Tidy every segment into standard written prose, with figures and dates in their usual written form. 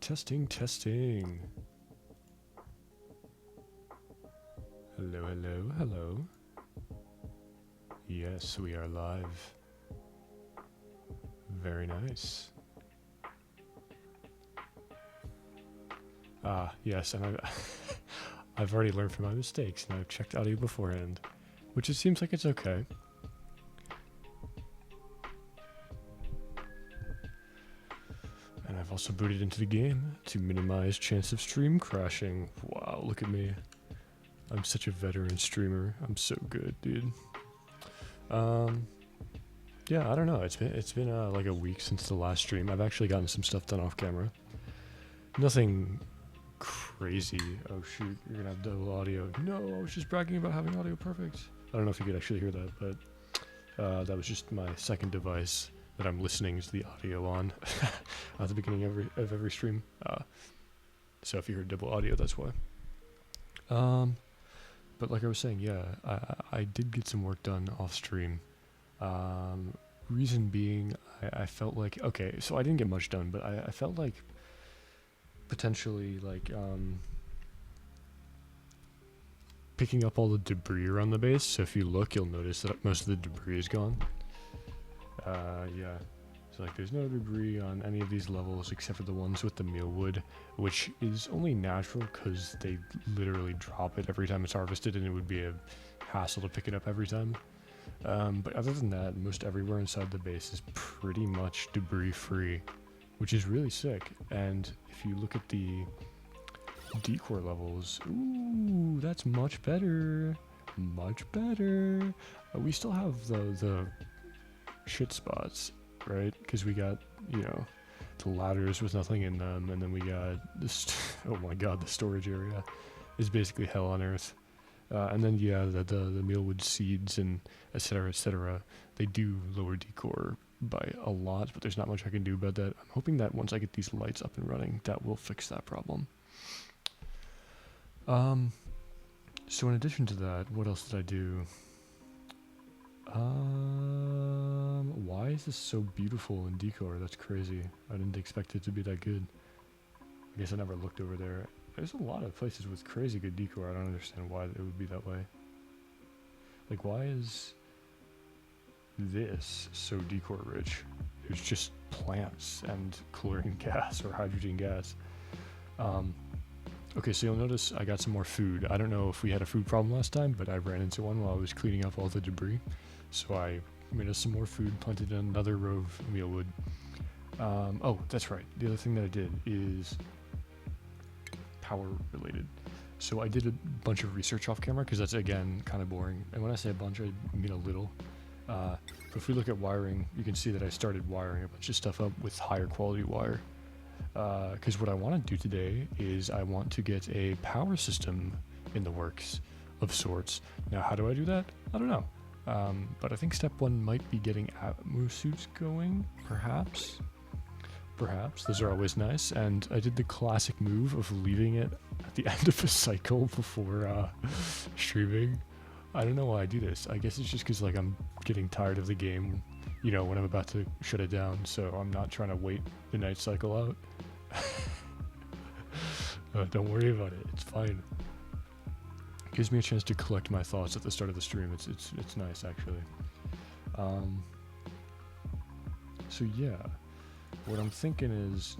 Testing, testing. Hello, hello, hello. Yes, we are live. Very nice. Yes, and I've already learned from my mistakes, and I've checked audio beforehand, which it seems like it's okay. And I've also booted into the game to minimize chance of stream crashing. Wow, look at me. I'm such a veteran streamer. I'm so good, dude. Yeah, I don't know. It's been like a week since the last stream. I've actually gotten some stuff done off camera. Nothing crazy. Oh shoot, you're gonna have double audio. No, I was just bragging about having audio perfect. I don't know if you could actually hear that, but that was just my second device that I'm listening to the audio on at the beginning of every stream. So if you heard double audio, that's why. But like I was saying, yeah, I did get some work done off stream. Reason being, I felt like, okay, so I didn't get much done, but I felt like potentially like picking up all the debris around the base. So if you look, you'll notice that most of the debris is gone. Yeah, so like there's no debris on any of these levels except for the ones with the mealwood, which is only natural because they literally drop it every time it's harvested, and it would be a hassle to pick it up every time. But other than that, most everywhere inside the base is pretty much debris free, which is really sick. And if you look at the decor levels, ooh, that's much better. Much better. We still have the shit spots, right? Because we got, you know, the ladders with nothing in them, and then we got this. Oh my god, the storage area is basically hell on earth. And then yeah, the mealwood seeds and etc. etc. They do lower decor by a lot, but there's not much I can do about that. I'm hoping that once I get these lights up and running, that will fix that problem. So in addition to that, what else did I do? Why is this so beautiful in decor? That's crazy. I didn't expect it to be that good. I guess I never looked over there. There's a lot of places with crazy good decor. I don't understand why it would be that way. Like, why is this so decor rich? There's just plants and chlorine gas or hydrogen gas. Okay, so you'll notice I got some more food. I don't know if we had a food problem last time, but I ran into one while I was cleaning up all the debris. So I made us some more food, planted another row of mealwood. Oh, that's right. The other thing that I did is power related. So I did a bunch of research off camera because that's, again, kind of boring. And when I say a bunch, I mean a little. But if we look at wiring, you can see that I started wiring a bunch of stuff up with higher quality wire. Because what I want to do today is I want to get a power system in the works of sorts. Now, how do I do that? I don't know. But I think step one might be getting Atmo suits going, perhaps. Perhaps. Those are always nice. And I did the classic move of leaving it at the end of a cycle before streaming. I don't know why I do this. I guess it's just because like I'm getting tired of the game, you know, when I'm about to shut it down, so I'm not trying to wait the night cycle out. Don't worry about it. It's fine. Gives me a chance to collect my thoughts at the start of the stream. It's nice, actually. So yeah, what I'm thinking is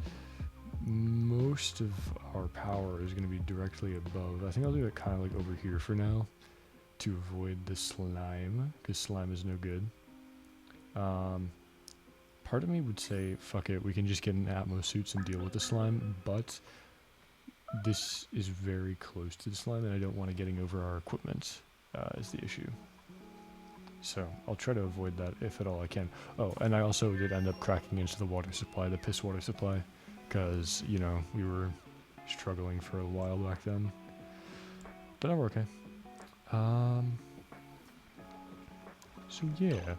most of our power is going to be directly above. I think I'll do it kind of like over here for now to avoid the slime, because slime is no good. Part of me would say, fuck it, we can just get an Atmo suits and deal with the slime, but this is very close to the slime, and I don't want to getting over our equipment is the issue. So I'll try to avoid that if at all I can. Oh, and I also did end up cracking into the water supply, the piss water supply, because, you know, we were struggling for a while back then. But now we're okay. So yeah,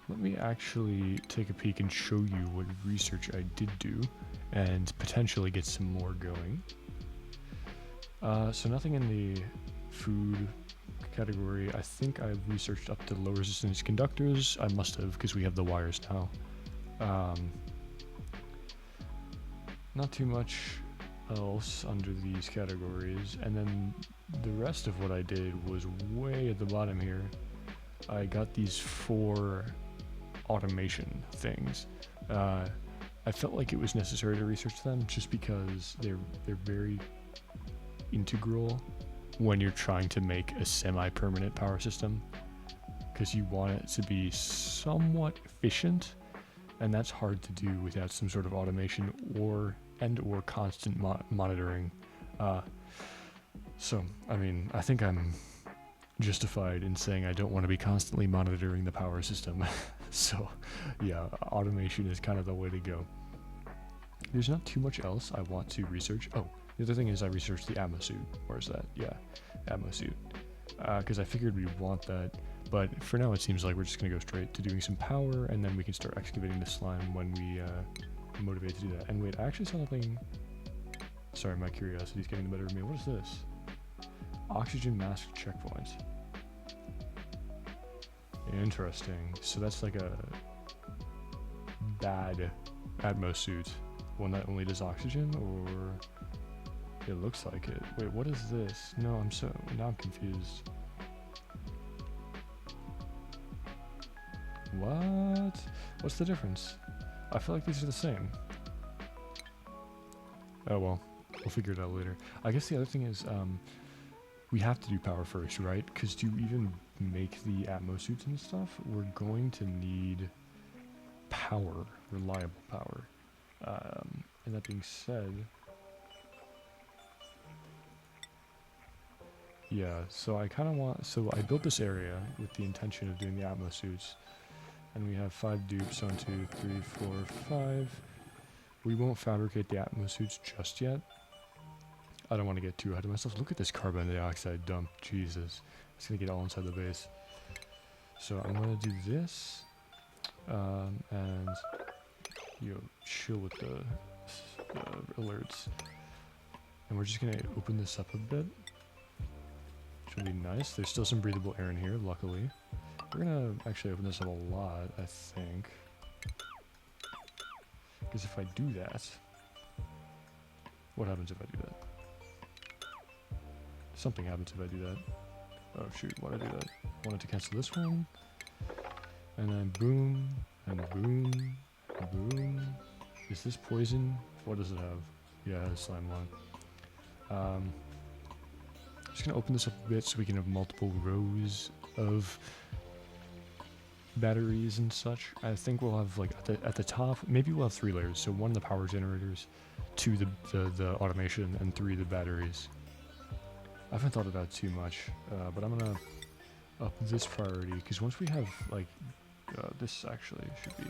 let me actually take a peek and show you what research I did do and potentially get some more going. So nothing in the food category. I think I researched up to low resistance conductors. I must have, because we have the wires now. not too much else under these categories, and then the rest of what I did was way at the bottom here. I got these 4 automation things. I felt like it was necessary to research them just because they're very integral when you're trying to make a semi-permanent power system, because you want it to be somewhat efficient, and that's hard to do without some sort of automation or constant monitoring. So I mean, I think I'm justified in saying I don't want to be constantly monitoring the power system. So yeah, automation is kind of the way to go. There's not too much else I want to research. Oh, the other thing is I researched the Atmo suit. Where's that? Yeah, Atmo suit. Because I figured we'd want that, but for now it seems like we're just going to go straight to doing some power, and then we can start excavating the slime when we motivate to do that. And wait, I actually saw something. Sorry, my curiosity is getting the better of me. What is this? Oxygen mask checkpoint. Interesting. So that's like a bad Atmo suit. One that only does oxygen, or it looks like it. Wait, what is this? No, now I'm confused. What? What's the difference? I feel like these are the same. Oh well, we'll figure it out later. I guess the other thing is, we have to do power first, right? Because to even make the Atmo suits and stuff, we're going to need power, reliable power. And that being said, yeah, so I kind of want, so I built this area with the intention of doing the Atmo suits, and we have 5 dupes, 1, 2, 3, 4, 5. We won't fabricate the Atmo suits just yet. I don't want to get too ahead of myself. Look at this carbon dioxide dump, Jesus. It's gonna get all inside the base. So I'm gonna do this, and chill with the alerts. And we're just gonna open this up a bit, which will be nice. There's still some breathable air in here, luckily. We're gonna actually open this up a lot, I think. Because if I do that, what happens if I do that? Something happens if I do that. Oh shoot, why did I do that? I wanted to cancel this one. And then boom, and boom, and boom. Is this poison? What does it have? Yeah, it has slime lung. Just gonna open this up a bit so we can have multiple rows of batteries and such. I think we'll have like at the top, maybe we'll have 3 layers. So 1 the power generators, 2 the automation, and 3 the batteries. I haven't thought about it too much, but I'm gonna up this priority, because once we have like this actually should be,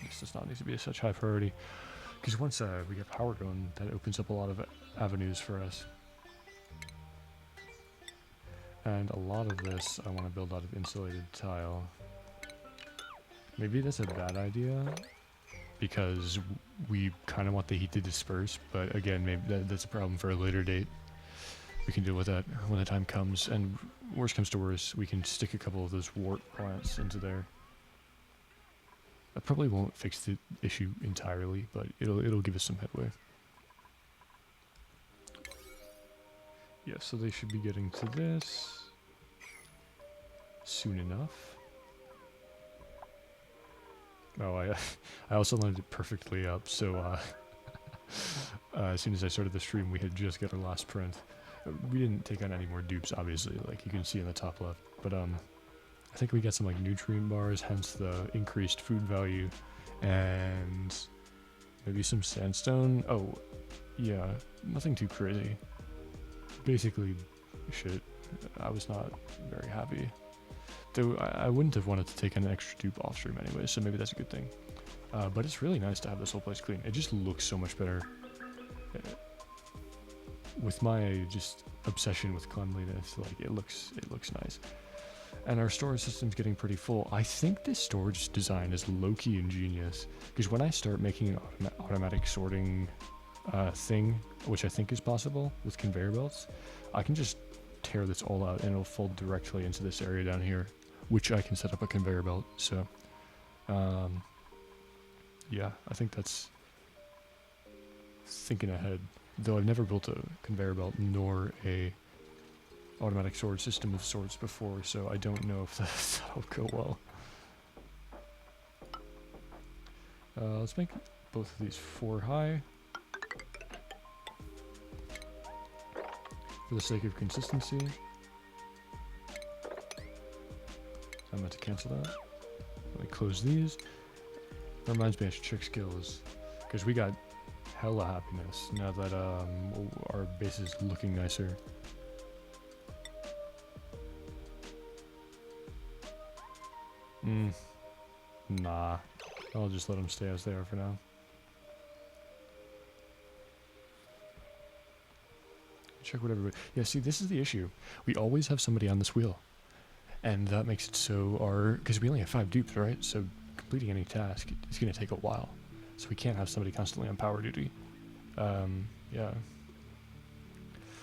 this does not need to be such high priority, because once we get power going, that opens up a lot of avenues for us. And a lot of this I want to build out of insulated tile. Maybe that's a bad idea, because we kind of want the heat to disperse, but again, maybe that's a problem for a later date. We can deal with that when the time comes, and worst comes to worst, we can stick a couple of those wart plants into there. That probably won't fix the issue entirely, but it'll give us some headway. Yeah, so they should be getting to this soon enough. Oh, I also lined it perfectly up, so as soon as I started the stream, we had just got our last print. We didn't take on any more dupes, obviously, like you can see in the top left, but I think we got some like nutrient bars, hence the increased food value, and maybe some sandstone. Oh, yeah, nothing too crazy. Basically, shit. I was not very happy. Though I wouldn't have wanted to take an extra dupe off stream anyway, so maybe that's a good thing. But it's really nice to have this whole place clean. It just looks so much better. With my just obsession with cleanliness, like it looks nice. And our storage system's getting pretty full. I think this storage design is low-key ingenious, because when I start making an automatic sorting thing, which I think is possible with conveyor belts, I can just tear this all out and it'll fold directly into this area down here, which I can set up a conveyor belt. So yeah, I think that's thinking ahead. Though I've never built a conveyor belt nor a automatic storage system of sorts before, so I don't know if that'll go well. Let's make both of these 4 high. For the sake of consistency. I'm about to cancel that. Let me close these. That reminds me I should check skills. Because we got hella happiness now that our base is looking nicer. Nah. I'll just let them stay as they are for now. Check what everybody... Yeah, see, this is the issue. We always have somebody on this wheel. And that makes it so because we only have 5 dupes, right? So completing any task is going to take a while. So we can't have somebody constantly on power duty. Yeah.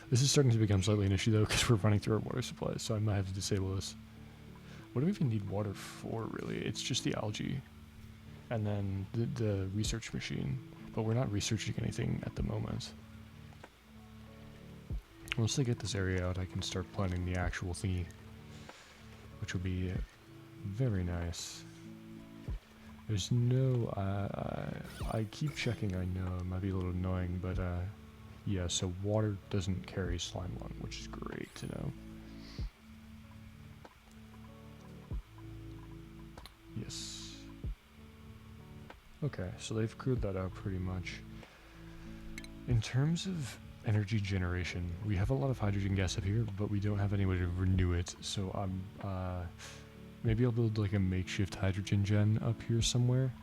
This is starting to become slightly an issue, though, because we're running through our water supplies, so I might have to disable this. What do we even need water for, really? It's just the algae. And then the research machine. But we're not researching anything at the moment. Once they get this area out, I can start planning the actual thingy. Which will be very nice. There's no... I keep checking, I know, it might be a little annoying, but yeah, so water doesn't carry slime lung, which is great to know. Yes. Okay, so they've cleared that out pretty much. In terms of energy generation, we have a lot of hydrogen gas up here, but we don't have any way to renew it, so maybe I'll build like a makeshift hydrogen gen up here somewhere,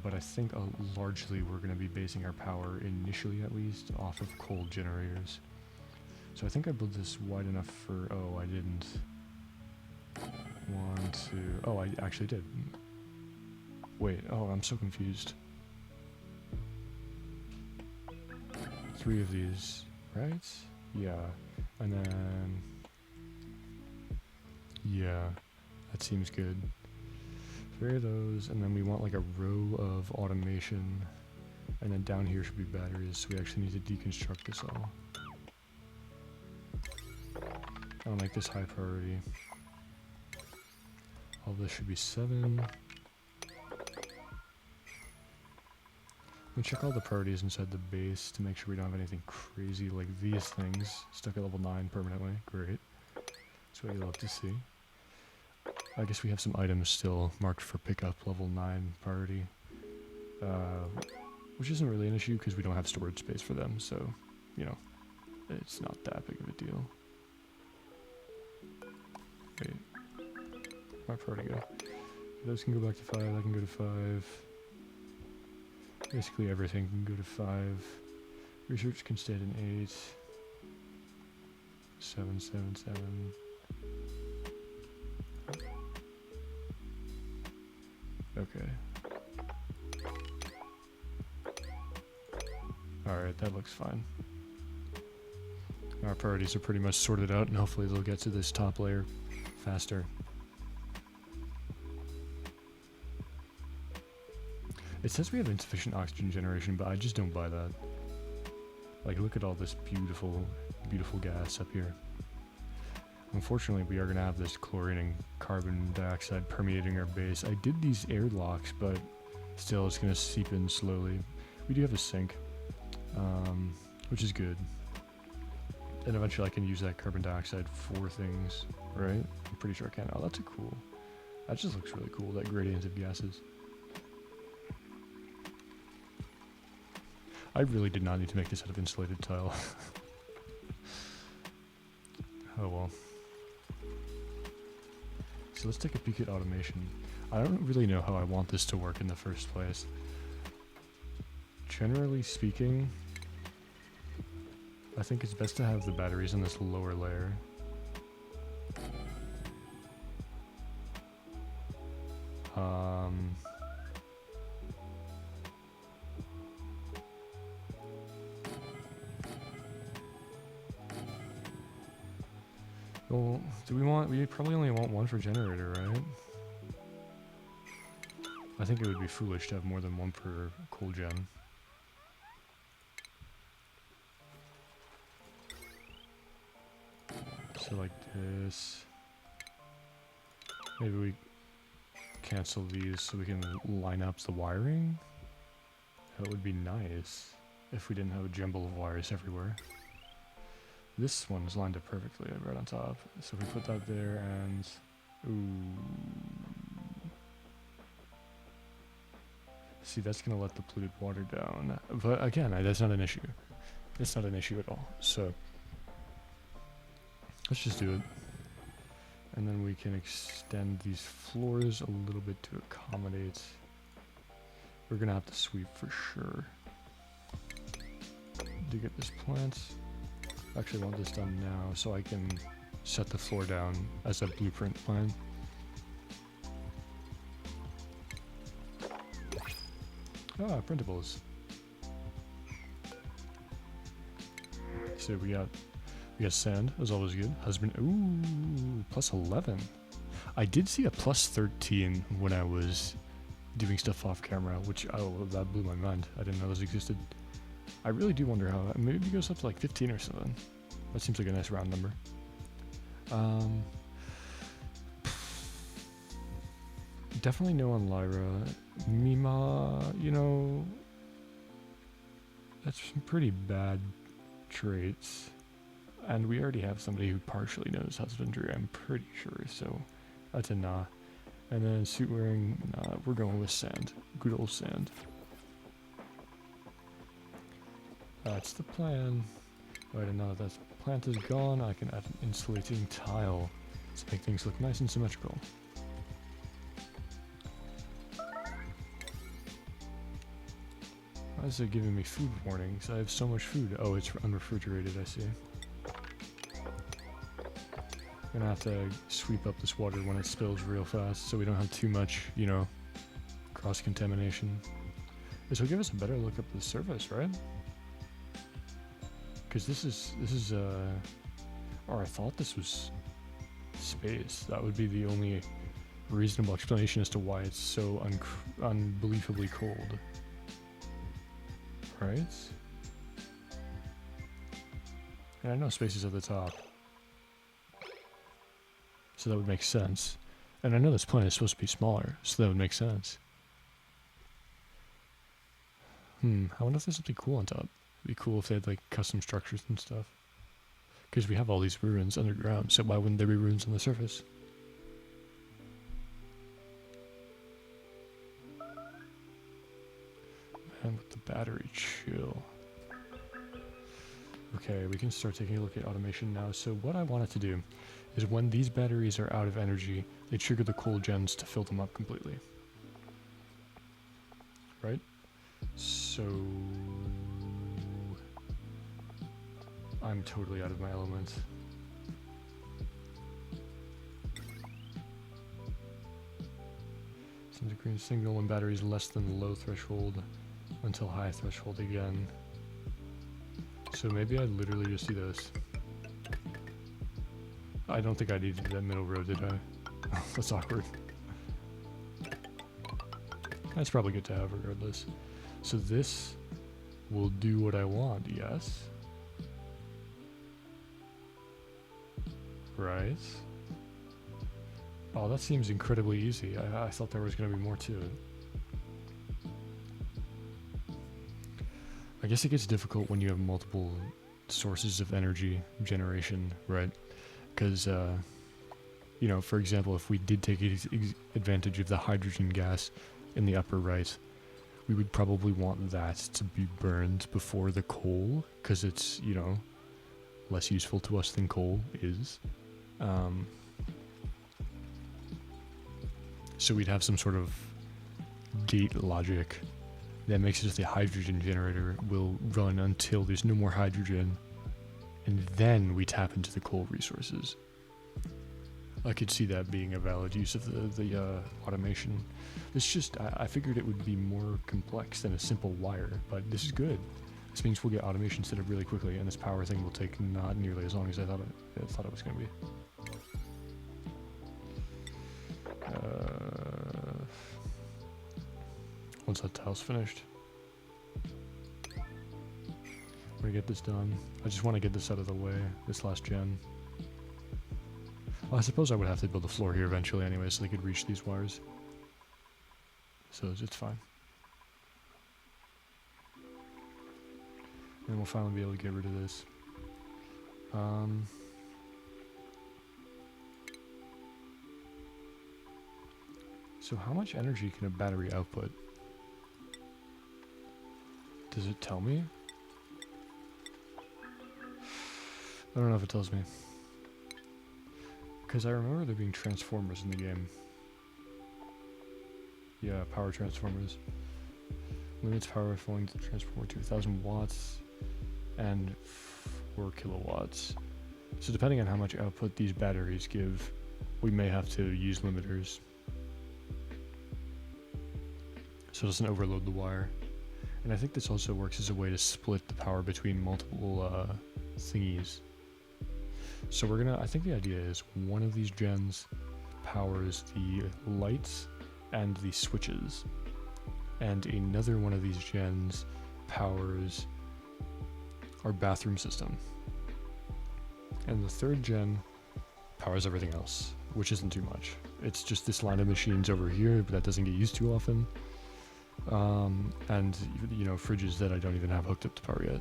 but I think largely we're going to be basing our power, initially at least, off of coal generators. So I think I built this wide enough for... Oh, I didn't want to... Oh, I actually did. Wait, oh, I'm so confused. 3 of these, right? Yeah, and then... Yeah, that seems good. 3 of those, and then we want like a row of automation, and then down here should be batteries, so we actually need to deconstruct this all. I'll make this high priority. All this should be 7. We check all the priorities inside the base to make sure we don't have anything crazy like these things stuck at level 9 permanently. Great. That's what you love to see. I guess we have some items still marked for pickup level 9 priority. Which isn't really an issue because we don't have storage space for them, so, you know, it's not that big of a deal. Wait. Where'd priority go? Those can go back to 5, I can go to 5. Basically everything can go to 5. Research can stay at an 8. 7, 7, 7. Okay. Alright, that looks fine. Our priorities are pretty much sorted out, and hopefully they'll get to this top layer faster. It says we have insufficient oxygen generation, but I just don't buy that. Like, look at all this beautiful, beautiful gas up here. Unfortunately, we are going to have this chlorine and carbon dioxide permeating our base. I did these airlocks, but still it's going to seep in slowly. We do have a sink, which is good. And eventually I can use that carbon dioxide for things, right? I'm pretty sure I can. Oh, that's a cool. That just looks really cool, that gradient of gases. I really did not need to make this out of insulated tile. Oh well. So let's take a peek at automation. I don't really know how I want this to work in the first place. Generally speaking, I think it's best to have the batteries on this lower layer. Well, we probably only want 1 for generator, right? I think it would be foolish to have more than 1 per coal gen. So like this. Maybe we cancel these so we can line up the wiring. That would be nice if we didn't have a jumble of wires everywhere. This one is lined up perfectly right on top. So if we put that there and... Ooh. See, that's going to let the polluted water down. But again, that's not an issue. It's not an issue at all. So let's just do it. And then we can extend these floors a little bit to accommodate. We're going to have to sweep for sure. To get this plant. Actually, I want this done now so I can set the floor down as a blueprint plan. Ah, printables. So we got sand, as always good. Husband, ooh, plus 11. I did see a plus 13 when I was doing stuff off camera, which, oh, that blew my mind. I didn't know those existed. I really do wonder how, maybe it goes up to like 15 or something. That seems like a nice round number. Definitely no on Lyra. Mima, you know, that's some pretty bad traits. And we already have somebody who partially knows husbandry, I'm pretty sure, so that's a nah. And then suit wearing, nah, we're going with sand. Good old sand. That's the plan. Right, and now that that plant is gone, I can add an insulating tile to make things look nice and symmetrical. Why is it giving me food warnings? I have so much food. Oh, it's unrefrigerated, I see. I'm gonna have to sweep up this water when it spills real fast so we don't have too much, you know, cross-contamination. This will give us a better look up the surface, right? Because this is, or I thought this was space. That would be the only reasonable explanation as to why it's so unbelievably cold. Right? And I know space is at the top. So that would make sense. And I know this planet is supposed to be smaller, so that would make sense. I wonder if there's something cool on top. It'd be cool if they had like custom structures and stuff. Because we have all these ruins underground, so why wouldn't there be ruins on the surface? And with the battery, chill. Okay, we can start taking a look at automation now. So what I wanted to do is when these batteries are out of energy, they trigger the coal gens to fill them up completely. Right? So I'm totally out of my element. Sends a green signal when battery is less than low threshold until high threshold again. So maybe I literally just do this. I don't think I needed that middle row, did I? That's awkward. That's probably good to have regardless. So this will do what I want, yes? Right? Oh, that seems incredibly easy. I thought there was going to be more to it. I guess it gets difficult when you have multiple sources of energy generation, right? Because, you know, for example, if we did take advantage of the hydrogen gas in the upper right, we would probably want that to be burned before the coal, because it's, you know, less useful to us than coal is. So we'd have some sort of gate logic that makes it so the hydrogen generator will run until there's no more hydrogen, and then we tap into the coal resources. I could see that being a valid use of the automation. It's just, I figured it would be more complex than a simple wire, but this is good. This means we'll get automation set up really quickly, and this power thing will take not nearly as long as I thought it was going to be. Once that tile's finished, I'm gonna get this done. I just want to get this out of the way, this last gen. Well, I suppose I would have to build a floor here eventually anyway so they could reach these wires. So it's fine. And we'll finally be able to get rid of this. So how much energy can a battery output? Does it tell me? I don't know if it tells me. Because I remember there being transformers in the game. Yeah, power transformers. Limits power falling to the transformer to 1000 watts and 4 kilowatts. So depending on how much output these batteries give, we may have to use limiters. So it doesn't overload the wire. And I think this also works as a way to split the power between multiple thingies. So we're gonna, I think the idea is one of these gens powers the lights and the switches. And another one of these gens powers our bathroom system. And the third gen powers everything else, which isn't too much. It's just this line of machines over here, but that doesn't get used too often. And, you know, fridges that I don't even have hooked up to power yet.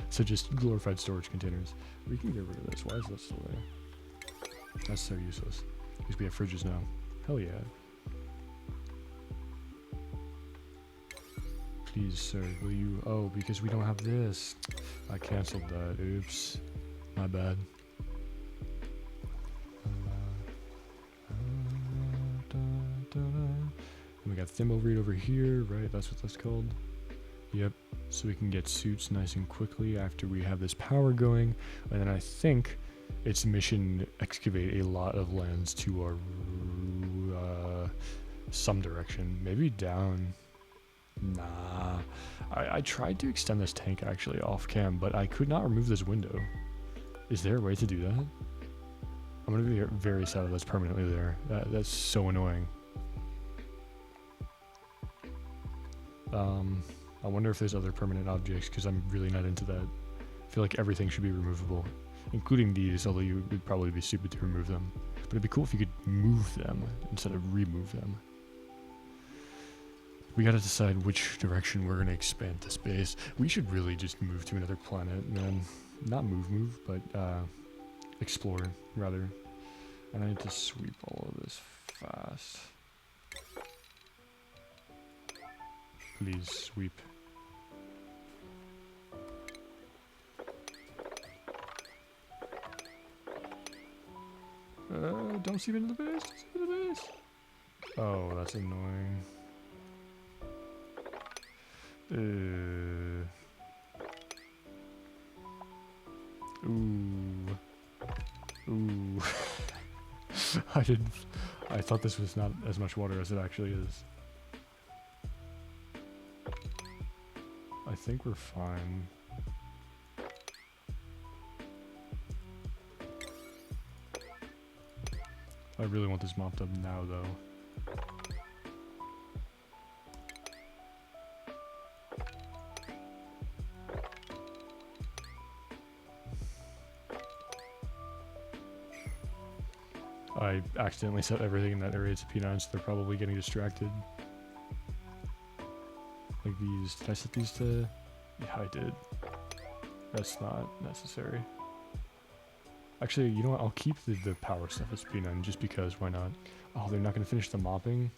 So just glorified storage containers. We can get rid of this. Why is that still there? That's so useless. Because we have fridges now. Hell yeah. Please, sir, will you... Oh, because we don't have this. I cancelled that. Oops. My bad. And we got Thimble Read over here, right? That's what that's called. Yep. So we can get suits nice and quickly after we have this power going. And then I think it's mission excavate a lot of lands to our some direction. Maybe down. Nah. I tried to extend this tank actually off cam, but I could not remove this window. Is there a way to do that? I'm gonna be very sad if that's permanently there. That's so annoying. I wonder if there's other permanent objects, because I'm really not into that. I feel like everything should be removable, including these, although you would probably be stupid to remove them. But it'd be cool if you could move them instead of remove them. We gotta decide which direction we're gonna expand this base. We should really just move to another planet, man. Not move, but explore, rather. And I need to sweep all of this fast. Please sweep. Don't sweep into the base. Don't sweep into the base. Oh, that's annoying. Ooh. I thought this was not as much water as it actually is. I think we're fine. I really want this mopped up now, though. I accidentally set everything in that area to P9, so they're probably getting distracted. Like these. Did I set these to... Yeah, I did. That's not necessary. Actually, you know what? I'll keep the power stuff as P9 just because, why not? Oh, they're not going to finish the mopping?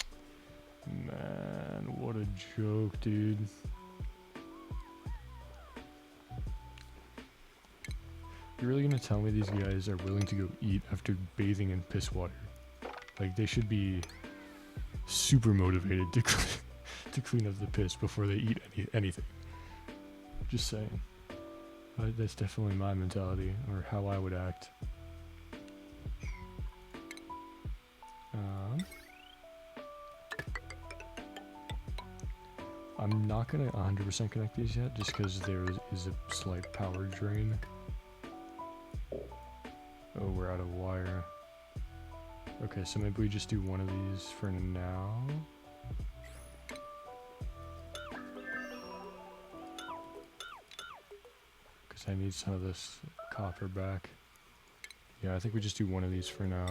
Man, what a joke, dude. You're really going to tell me these guys are willing to go eat after bathing in piss water? Like, they should be super motivated to clean up the piss before they eat anything. Just saying. That's definitely my mentality, or how I would act. I'm not gonna 100% connect these yet, just because there is a slight power drain. Oh, we're out of wire. Okay, so maybe we just do one of these for now. I need some of this copper back. Yeah, I think we just do one of these for now.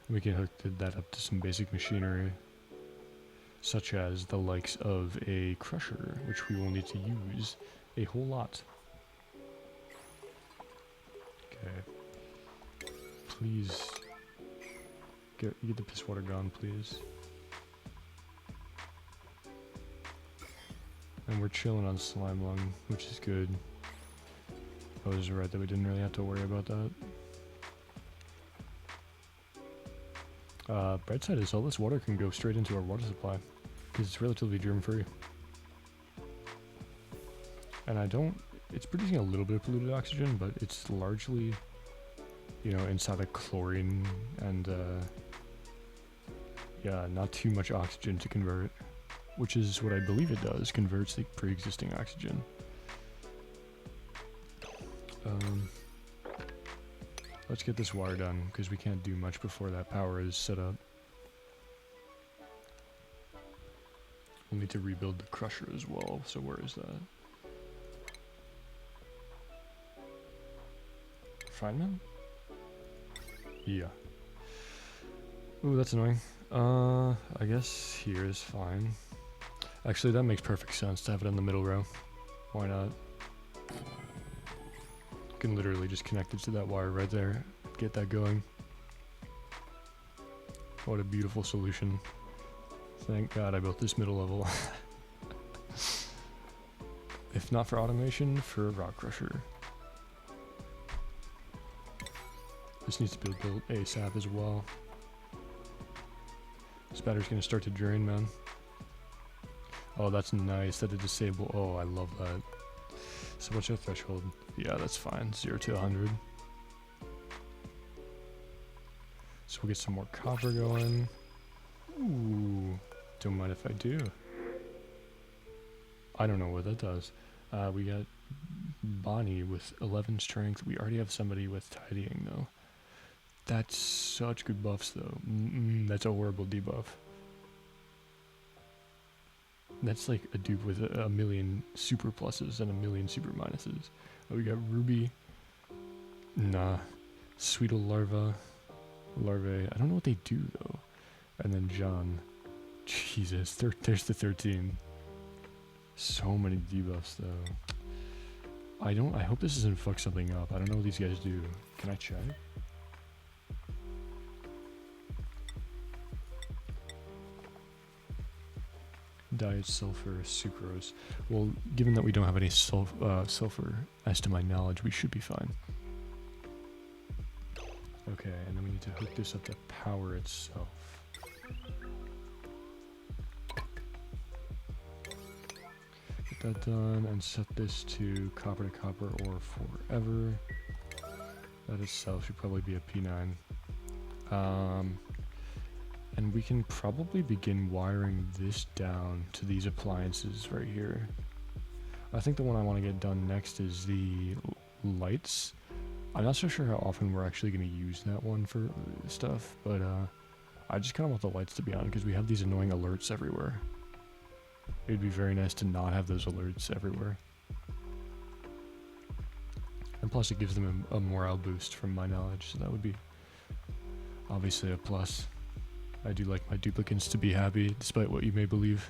We can hook that up to some basic machinery, such as the likes of a crusher, which we will need to use a whole lot. Okay. Please get the piss water gone, please. And we're chilling on slime lung, which is good. I was right that we didn't really have to worry about that. Bright side is all this water can go straight into our water supply, because it's relatively germ-free. And it's producing a little bit of polluted oxygen, but it's largely, you know, inside of chlorine and, yeah, not too much oxygen to convert, which is what I believe it does, converts the pre-existing oxygen. Let's get this wire done, because we can't do much before that power is set up. We'll need to rebuild the crusher as well, so where is that? Refinement? Yeah. Ooh, that's annoying. I guess here is fine. Actually, that makes perfect sense to have it in the middle row. Why not? You can literally just connect it to that wire right there. Get that going. What a beautiful solution. Thank God I built this middle level. If not for automation, for a rock crusher. This needs to be built ASAP as well. This battery's gonna start to drain, man. Oh, that's nice that it disabled. Oh, I love that. So what's your threshold? Yeah, that's fine. 0 to 100. So we'll get some more copper going. Ooh, don't mind if I do. I don't know what that does. We got Bonnie with 11 strength. We already have somebody with tidying though. That's such good buffs though. That's a horrible debuff. That's like a dupe with a million super pluses and a million super minuses. Oh, we got Ruby. Nah. Sweetle Larvae. I don't know what they do though. And then John. Jesus, there's the 13. So many debuffs though. I hope this doesn't fuck something up. I don't know what these guys do. Can I check? Diet sulfur, sucrose. Well, given that we don't have any sulfur, as to my knowledge, we should be fine. Okay, and then we need to hook this up to power itself. Get that done and set this to copper or forever. That itself should probably be a P9. And we can probably begin wiring this down to these appliances right here. I think the one I want to get done next is the lights. I'm not so sure how often we're actually going to use that one for stuff, but I just kind of want the lights to be on because we have these annoying alerts everywhere. It'd be very nice to not have those alerts everywhere. And plus it gives them a morale boost from my knowledge, so that would be obviously a plus. I do like my duplicants to be happy, despite what you may believe.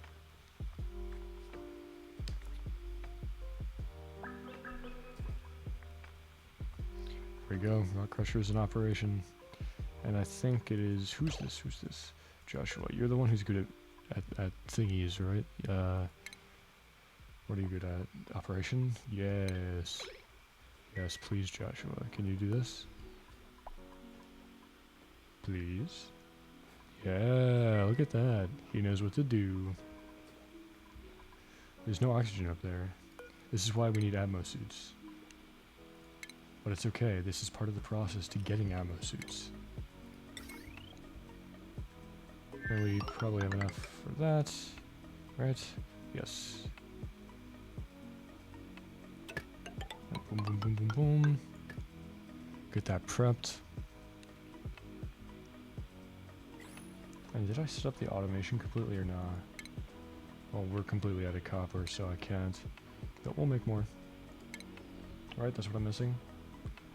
There we go, Rock Crusher is in operation. And I think it is, who's this? Joshua, you're the one who's good at thingies, right? What are you good at? Operation? Yes. Yes, please, Joshua. Can you do this? Please? Yeah, look at that. He knows what to do. There's no oxygen up there. This is why we need ammo suits. But it's okay. This is part of the process to getting ammo suits. And we probably have enough for that. Right? Yes. Boom, boom, boom, boom, boom. Get that prepped. And did I set up the automation completely or not? Well, we're completely out of copper, so I can't. But we'll make more. Alright, that's what I'm missing.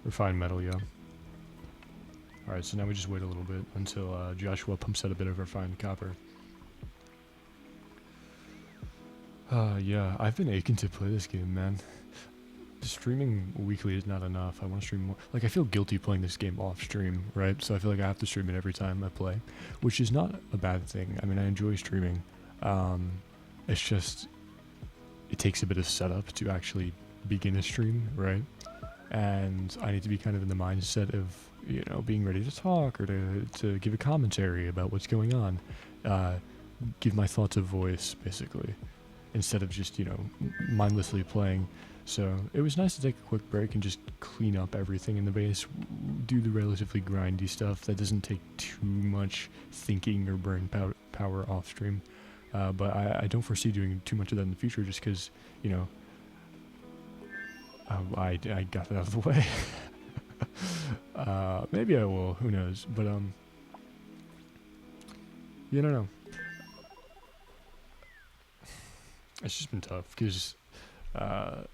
Refined metal, yeah. Alright, so now we just wait a little bit until Joshua pumps out a bit of refined copper. Yeah, I've been aching to play this game, man. Streaming weekly is not enough. I want to stream more. Like, I feel guilty playing this game off stream, right? So I feel like I have to stream it every time I play, which is not a bad thing. I mean, I enjoy streaming. It's just, it takes a bit of setup to actually begin a stream, right? And I need to be kind of in the mindset of, you know, being ready to talk or to give a commentary about what's going on. Give my thoughts a voice, basically, instead of just, you know, mindlessly playing. So it was nice to take a quick break and just clean up everything in the base, do the relatively grindy stuff that doesn't take too much thinking or burn power off stream. But I don't foresee doing too much of that in the future just because, you know, I got it out of the way. Maybe I will, who knows, but you don't know. It's just been tough because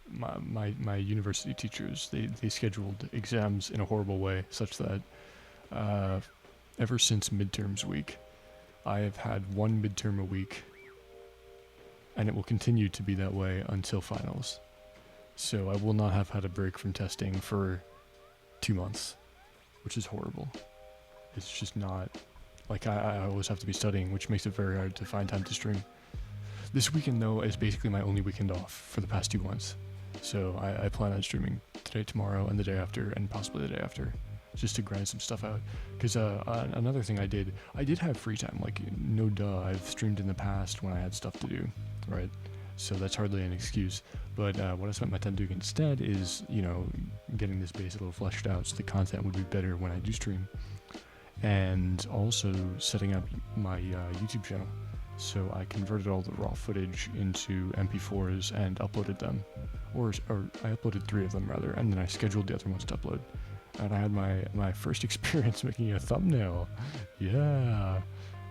my university teachers, they scheduled exams in a horrible way such that ever since midterms week I have had one midterm a week, and it will continue to be that way until finals. So I will not have had a break from testing for 2 months, which is horrible. It's just not, like, I always have to be studying, which makes it very hard to find time to stream. This weekend, though, is basically my only weekend off for the past 2 months. So I plan on streaming today, tomorrow, and the day after, and possibly the day after, just to grind some stuff out. Because another thing I did have free time, like, no duh, I've streamed in the past when I had stuff to do, right? So that's hardly an excuse. But what I spent my time doing instead is, you know, getting this base a little fleshed out so the content would be better when I do stream. And also setting up my YouTube channel. So I converted all the raw footage into MP4s and uploaded them. Or I uploaded 3 of them, rather, and then I scheduled the other ones to upload. And I had my first experience making a thumbnail. Yeah.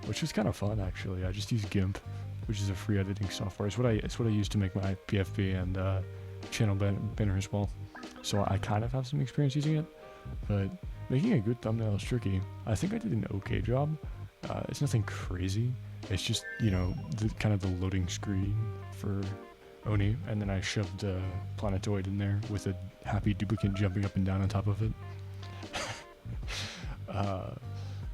Which was kind of fun, actually. I just used GIMP, which is a free editing software. It's what I use to make my PFP and channel banner as well. So I kind of have some experience using it, but making a good thumbnail is tricky. I think I did an okay job. It's nothing crazy. It's just, you know, kind of the loading screen for ONI, and then I shoved a planetoid in there with a happy duplicate jumping up and down on top of it.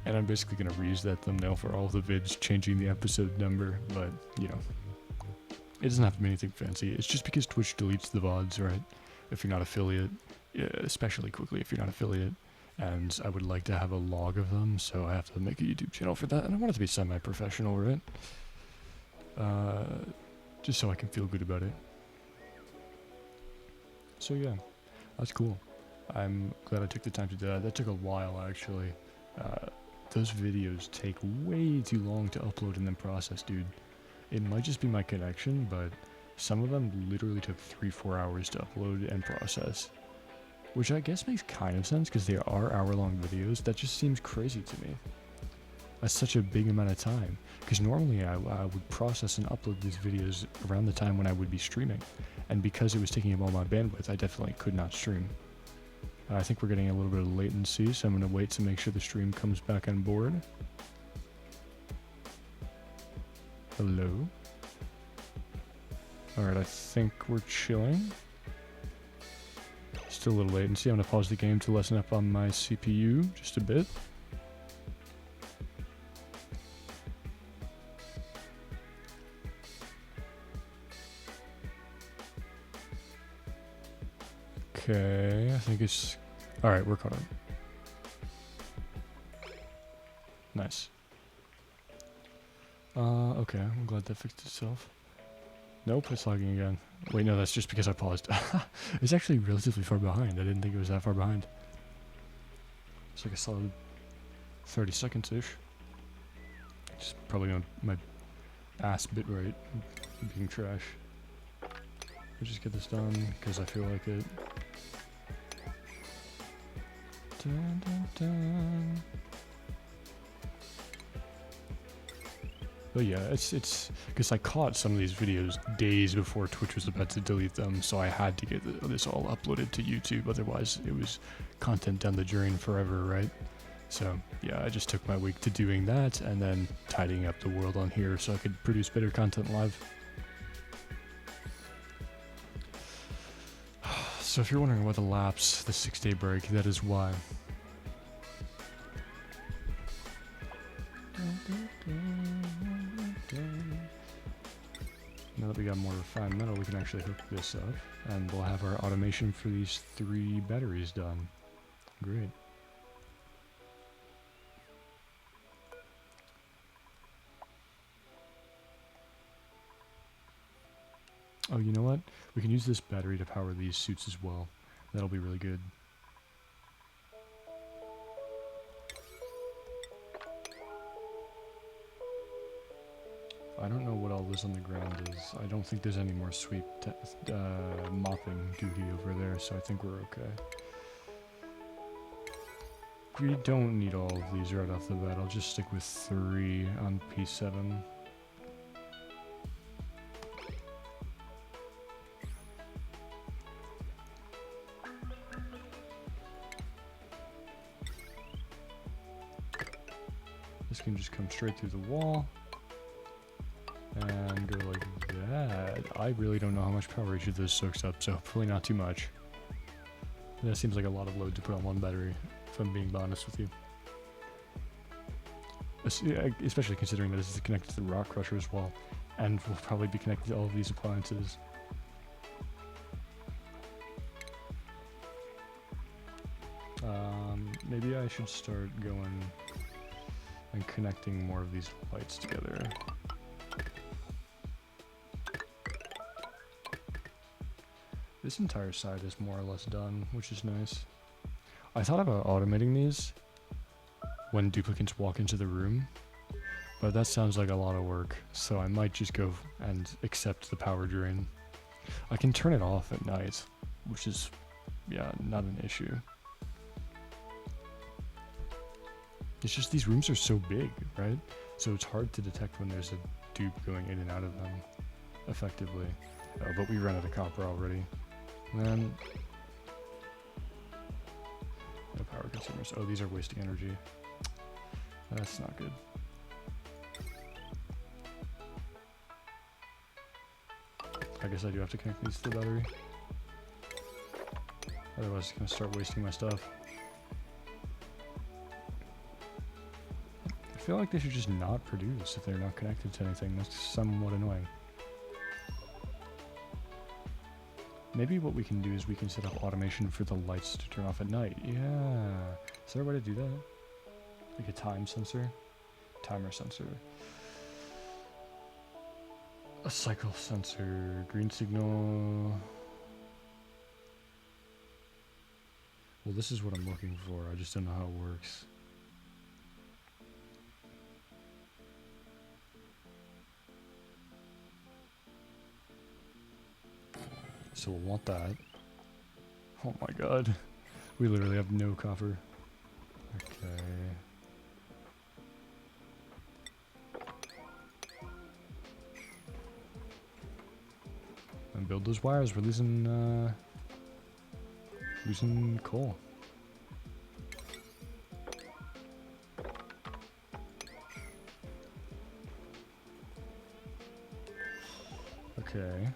And I'm basically going to reuse that thumbnail for all the vids, changing the episode number, but, you know, it doesn't have to be anything fancy. It's just because Twitch deletes the VODs, right? If you're not affiliate, especially quickly if you're not affiliate. And I would like to have a log of them, so I have to make a YouTube channel for that, and I want it to be semi-professional, right? Just so I can feel good about it. So yeah, that's cool. I'm glad I took the time to do that. That took a while, actually. Those videos take way too long to upload and then process, dude. It might just be my connection, but some of them literally took 3-4 hours to upload and process. Which I guess makes kind of sense, because they are hour-long videos. That just seems crazy to me. That's such a big amount of time. Because normally I would process and upload these videos around the time when I would be streaming. And because it was taking up all my bandwidth, I definitely could not stream. I think we're getting a little bit of latency, so I'm going to wait to make sure the stream comes back on board. Hello? Alright, I think we're chilling. Still a little latency. I'm going to pause the game to lessen up on my CPU just a bit. Okay, I think it's... Alright, we're caught up. Nice. Okay, I'm glad that fixed itself. Nope, it's lagging again. Wait, no, that's just because I paused. It's actually relatively far behind. I didn't think it was that far behind. It's like a solid 30 seconds-ish. Just probably on my ass bitrate being trash. Let's just get this done, because I feel like it. Dun, dun, dun. But yeah, it's because I caught some of these videos days before Twitch was about to delete them, so I had to get this all uploaded to YouTube. Otherwise, it was content down the drain forever, right? So yeah, I just took my week to doing that and then tidying up the world on here so I could produce better content live. So if you're wondering about the lapse, the 6-day break, that is why. Now that we got more refined metal, we can actually hook this up, and we'll have our automation for these 3 batteries done. Great. Oh, you know what? We can use this battery to power these suits as well. That'll be really good. I don't know what all this on the ground is. I don't think there's any more sweep mopping duty over there, so I think we're okay. We don't need all of these right off the bat. I'll just stick with 3 on P7. This can just come straight through the wall and go like that. I really don't know how much power each of those soaks up, so hopefully not too much. That seems like a lot of load to put on one battery, if I'm being honest with you. Especially considering that this is connected to the rock crusher as well, and will probably be connected to all of these appliances. Maybe I should start going and connecting more of these lights together. This entire side is more or less done, which is nice. I thought about automating these when duplicates walk into the room, but that sounds like a lot of work, so I might just go and accept the power drain. I can turn it off at night, which is, yeah, not an issue. It's just these rooms are so big, right? So it's hard to detect when there's a dupe going in and out of them effectively. Oh, but we ran out of copper already. Man. No power consumers. Oh, these are wasting energy. That's not good. I guess I do have to connect these to the battery. Otherwise it's gonna start wasting my stuff. I feel like they should just not produce if they're not connected to anything. That's somewhat annoying. Maybe what we can do is we can set up automation for the lights to turn off at night. Yeah. Is there a way to do that? Like a time sensor? Timer sensor. A cycle sensor. Green signal. Well, this is what I'm looking for. I just don't know how it works. So we'll want that. Oh my god. We literally have no copper. Okay. And build those wires. We're losing coal. Okay.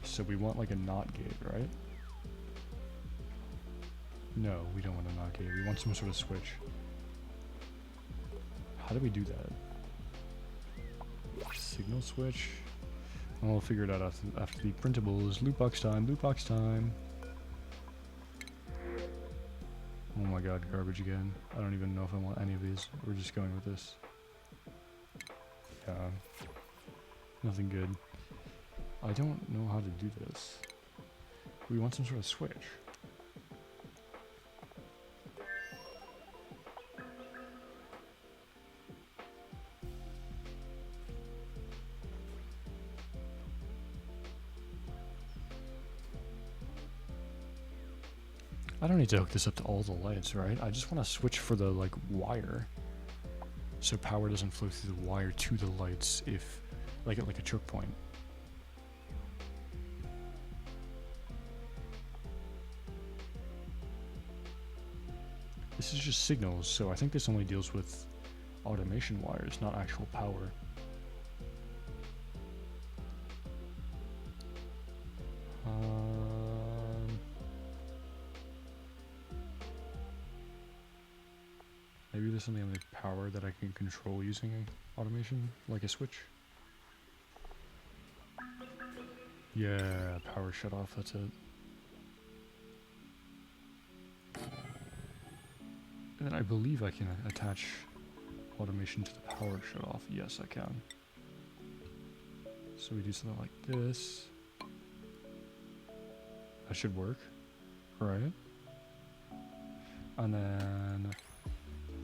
So we want like a NOT gate, right? No, we don't want a NOT gate. We want some sort of switch. How do we do that? Signal switch? Well, we'll figure it out after the printables. Loot box time, loot box time. Oh my god, garbage again. I don't even know if I want any of these. We're just going with this. Yeah. Nothing good. I don't know how to do this. We want some sort of switch. I don't need to hook this up to all the lights, right? I just want to switch for the, like, wire. so power doesn't flow through the wire to the lights if, like a choke point. This is just signals, so I think this only deals with automation wires, not actual power. Maybe there's something on the power that I can control using automation, like a switch. Yeah, power shut off, that's it. And then I believe I can attach automation to the power shut off. Yes, I can. So we do something like this. That should work, right? And then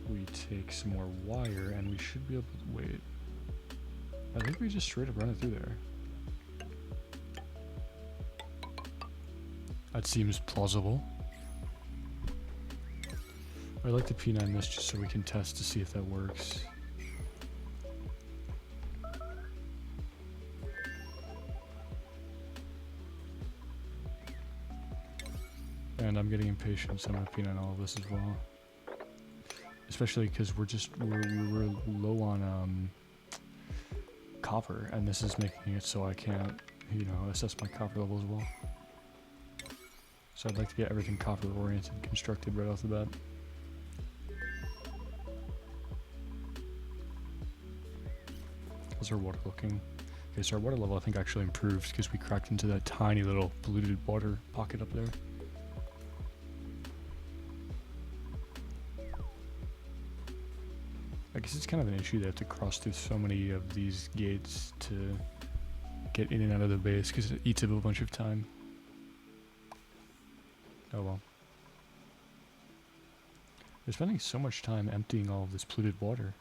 we take some more wire and we should be able to wait. I think we just straight up run it through there. That seems plausible. I like to P9 this just so we can test to see if that works. And I'm getting impatient, so I'm gonna P9 all of this as well. Especially because we're low on copper, and this is making it so I can't, you know, assess my copper level as well. So I'd like to get everything copper oriented, constructed right off the bat. How's our water looking? Okay, so our water level I think actually improved because we cracked into that tiny little polluted water pocket up there. I guess it's kind of an issue they have to cross through so many of these gates to get in and out of the base because it eats up a bunch of time. Oh well. They're spending so much time emptying all of this polluted water.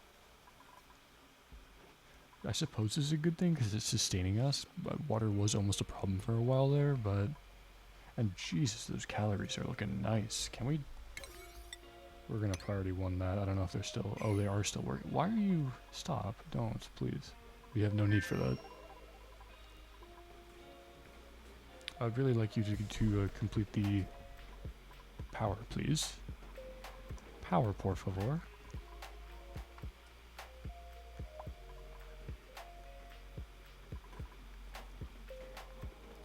I suppose this is a good thing because it's sustaining us, but water was almost a problem for a while there, but... And Jesus, those calories are looking nice. Can we... We're gonna priority 1 that. I don't know if they're still... Oh, they are still working. Why are you... Stop. Don't, please. We have no need for that. I'd really like you to complete the power, please. Power, por favor.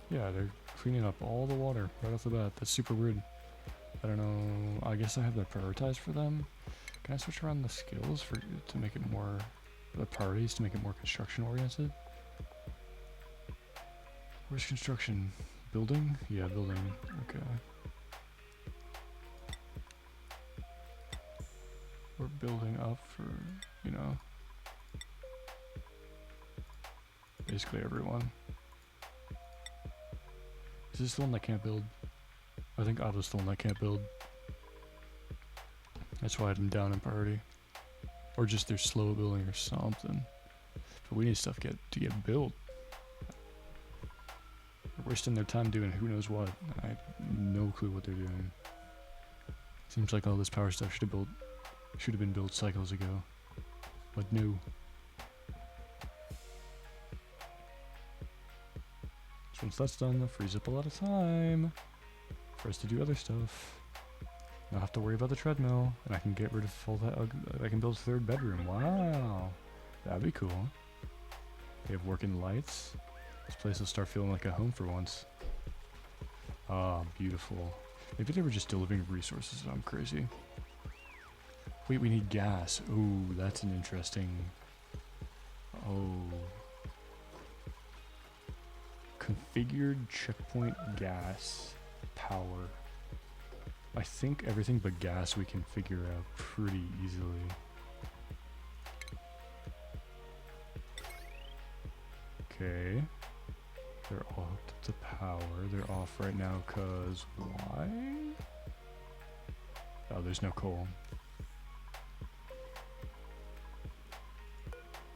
Yeah, they're cleaning up all the water right off the bat. That's super weird. I don't know. I guess I have that prioritized for them. Can I switch around the skills to make it more... The priorities to make it more construction oriented? Where's construction? Building? Yeah, building. Okay. We're building up for, you know... basically everyone. Is this the one that can't build? I think Otto's the one that can't build. That's why I had them down in priority. Or just they're slow building or something. But we need stuff to get built. They're wasting their time doing who knows what. I have no clue what they're doing. Seems like all this power stuff should have been built cycles ago. But no. So once that's done, that frees up a lot of time for us to do other stuff. Not have to worry about the treadmill, and I can get rid of all that. I can build a 3rd bedroom. Wow, that'd be cool. They have working lights. This place will start feeling like a home for once. Ah, beautiful. Maybe they were just delivering resources and I'm crazy. Wait, we need gas. Ooh, that's an interesting... Oh. Configured checkpoint gas power. I think everything but gas we can figure out pretty easily. Okay. They're all hooked up to power. They're off right now cause why? Oh, there's no coal.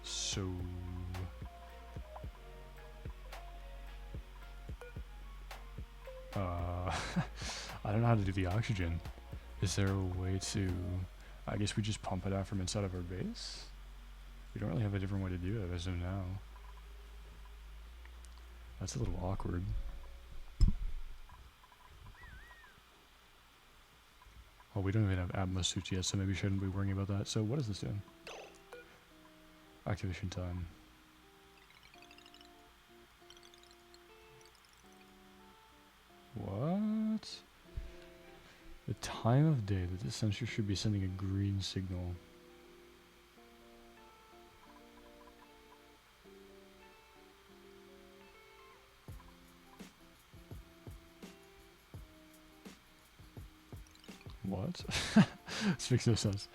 So... I don't know how to do the oxygen. Is there a way to... I guess we just pump it out from inside of our base? We don't really have a different way to do it as of now. That's a little awkward. Well, we don't even have Atma suits yet, so maybe we shouldn't be worrying about that. So what is this doing? Activation time. What? The time of day that the sensor should be sending a green signal. What? This makes no sense.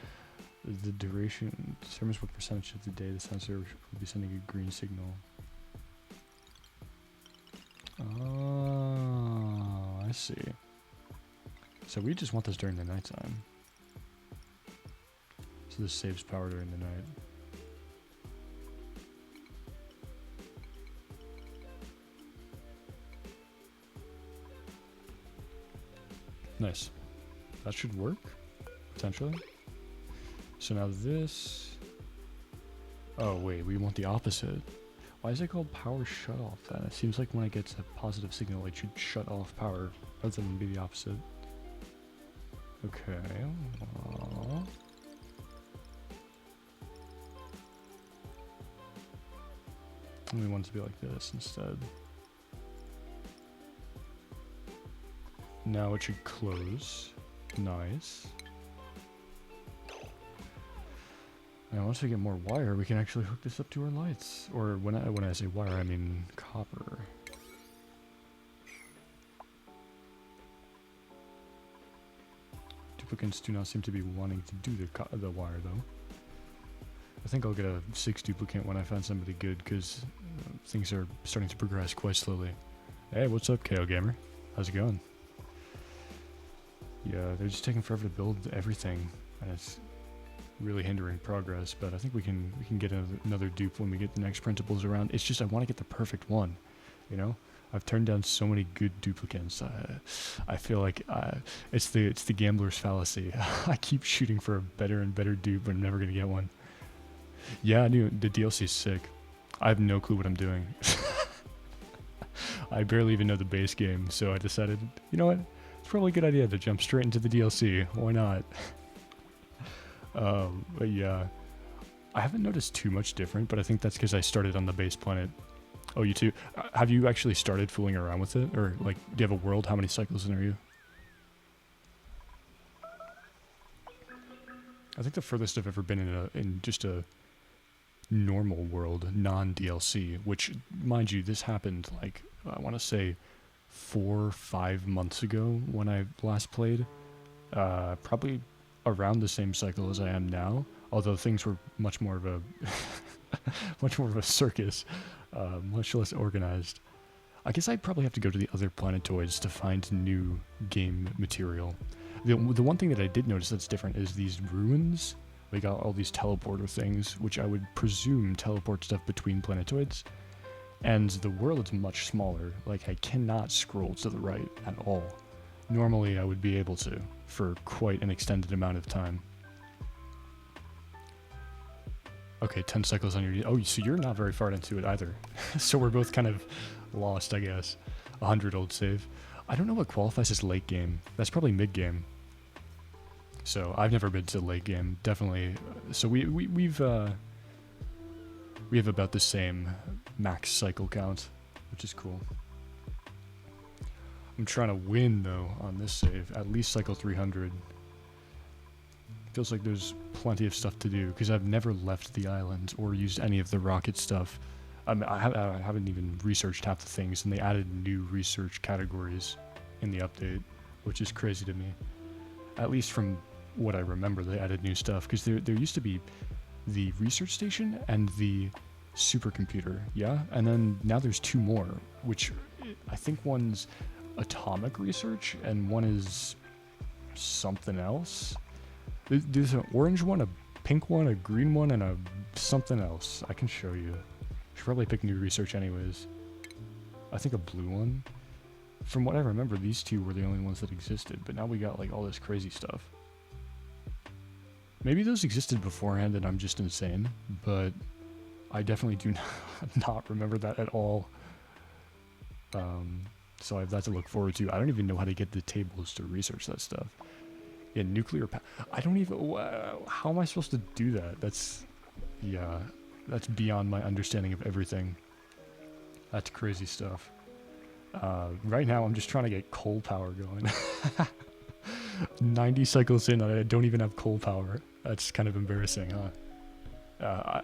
The duration determines what percentage of the day the sensor will be sending a green signal. Oh, I see. So we just want this during the nighttime. So this saves power during the night. Nice. That should work, potentially. So now this... Oh wait, we want the opposite. Why is it called power shut off then? It seems like when it gets a positive signal, it should shut off power rather than be the opposite. Okay. And we want it to be like this instead. Now it should close. Nice. Now once we get more wire, we can actually hook this up to our lights. Or when I say wire, I mean copper. Duplicants do not seem to be wanting to do the wire though. I think I'll get a 6 duplicant when I find somebody good, because things are starting to progress quite slowly. Hey, what's up, KO Gamer? How's it going? Yeah, they're just taking forever to build everything, and it's really hindering progress, but I think we can get another dupe when we get the next printables around. It's just I want to get the perfect one, you know? I've turned down so many good duplicants. I feel like it's the gambler's fallacy. I keep shooting for a better and better dupe, but I'm never going to get one. Yeah, I knew the DLC's sick. I have no clue what I'm doing. I barely even know the base game, so I decided, you know what? It's probably a good idea to jump straight into the DLC. Why not? But yeah, I haven't noticed too much different, but I think that's because I started on the base planet. Oh, you too? Have you actually started fooling around with it? Or, like, do you have a world? How many cycles in are you? I think the furthest I've ever been in just a normal world, non-DLC, which, mind you, this happened, like, I want to say 4 or 5 months ago when I last played. Probably around the same cycle as I am now, although things were much more of a much more of a circus, much less organized. I guess I'd probably have to go to the other planetoids to find new game material. The one thing that I did notice that's different is these ruins. We got all these teleporter things, which I would presume teleport stuff between planetoids. And the world is much smaller. Like, I cannot scroll to the right at all. Normally, I would be able to, for quite an extended amount of time. Okay, 10 cycles on your... Oh, so you're not very far into it either. So we're both kind of lost, I guess. 100 old save. I don't know what qualifies as late game. That's probably mid game. So I've never been to late game. Definitely. So we have about the same max cycle count, which is cool. I'm trying to win though on this save. At least cycle 300. Feels like there's plenty of stuff to do because I've never left the island or used any of the rocket stuff. I haven't even researched half the things, and they added new research categories in the update, which is crazy to me. At least from what I remember, they added new stuff because there used to be the research station and the supercomputer, yeah? And then now there's 2 more, which I think one's atomic research and one is something else. There's an orange one, a pink one, a green one, and a something else. I can show you. Should probably pick new research anyways. I think a blue one. From what I remember, these 2 were the only ones that existed, but now we got like all this crazy stuff. Maybe those existed beforehand and I'm just insane, but I definitely do not remember that at all. So I have that to look forward to. I don't even know how to get the tables to research that stuff. Yeah, nuclear I don't even... how am I supposed to do that? That's... yeah, that's beyond my understanding of everything. That's crazy stuff. Right now, I'm just trying to get coal power going. 90 cycles in, I don't even have coal power. That's kind of embarrassing, huh? I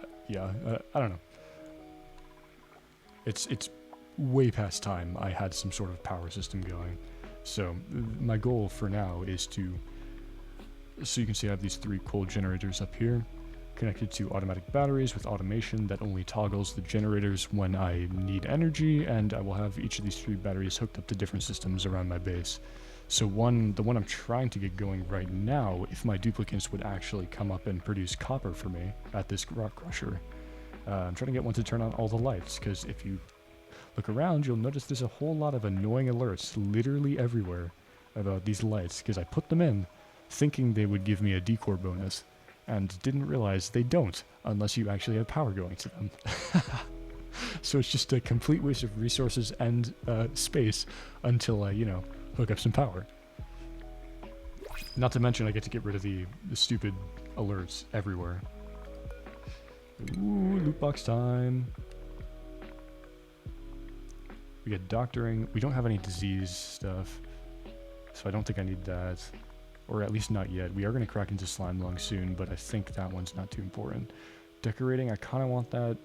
don't know. It's way past time I had some sort of power system going. So my goal for now is to... so you can see I have these 3 coal generators up here, connected to automatic batteries with automation that only toggles the generators when I need energy, and I will have each of these 3 batteries hooked up to different systems around my base. So the one I'm trying to get going right now, if my duplicates would actually come up and produce copper for me at this rock crusher, I'm trying to get one to turn on all the lights, because if you look around, you'll notice there's a whole lot of annoying alerts literally everywhere about these lights, because I put them in thinking they would give me a decor bonus, and didn't realize they don't unless you actually have power going to them. So it's just a complete waste of resources and space until I, hook up some power. Not to mention I get to get rid of the stupid alerts everywhere. Ooh, loot box time. We get doctoring. We don't have any disease stuff, so I don't think I need that. Or at least not yet. We are going to crack into slime lung soon, but I think that one's not too important. Decorating, I kind of want that,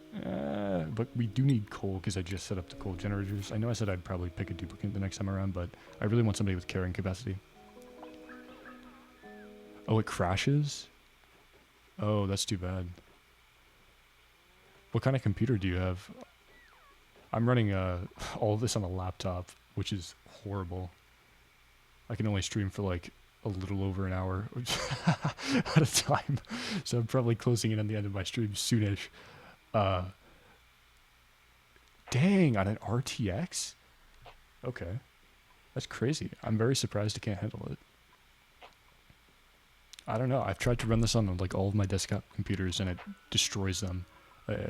but we do need coal because I just set up the coal generators. I know I said I'd probably pick a duplicate the next time around, but I really want somebody with carrying capacity. Oh, it crashes? Oh, that's too bad. What kind of computer do you have? I'm running all of this on a laptop, which is horrible. I can only stream for like a little over an hour at a time, so I'm probably closing in on the end of my stream soonish. Dang, on an RTX? Okay. That's crazy. I'm very surprised it can't handle it. I don't know. I've tried to run this on like all of my desktop computers and it destroys them.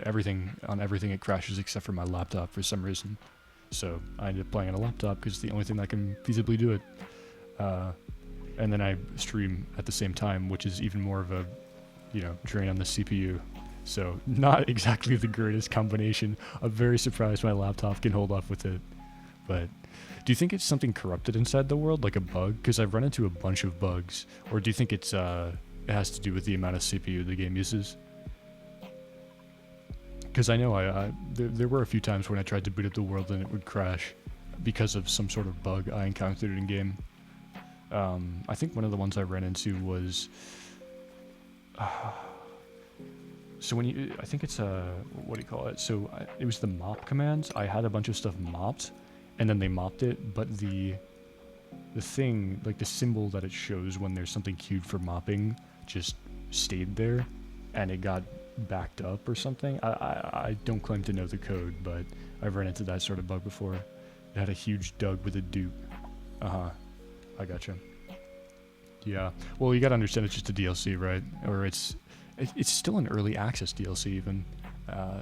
Everything it crashes except for my laptop for some reason. So I ended up playing on a laptop because it's the only thing that can feasibly do it. And then I stream at the same time, which is even more of a, drain on the CPU. So not exactly the greatest combination. I'm very surprised my laptop can hold off with it. But do you think it's something corrupted inside the world, like a bug? Because I've run into a bunch of bugs. Or do you think it has to do with the amount of CPU the game uses? Because I know there were a few times when I tried to boot up the world and it would crash because of some sort of bug I encountered in game. I think one of the ones I ran into was... so when you... I think it's what do you call it? So it was the mop commands. I had a bunch of stuff mopped, and then they mopped it, but the thing, like the symbol that it shows when there's something queued for mopping, just stayed there, and it got backed up or something. I don't claim to know the code, but I've run into that sort of bug before. It had a huge Doug with a dupe. I gotcha. Yeah. Well, you gotta understand it's just a DLC, right? Or it's still an early access DLC even.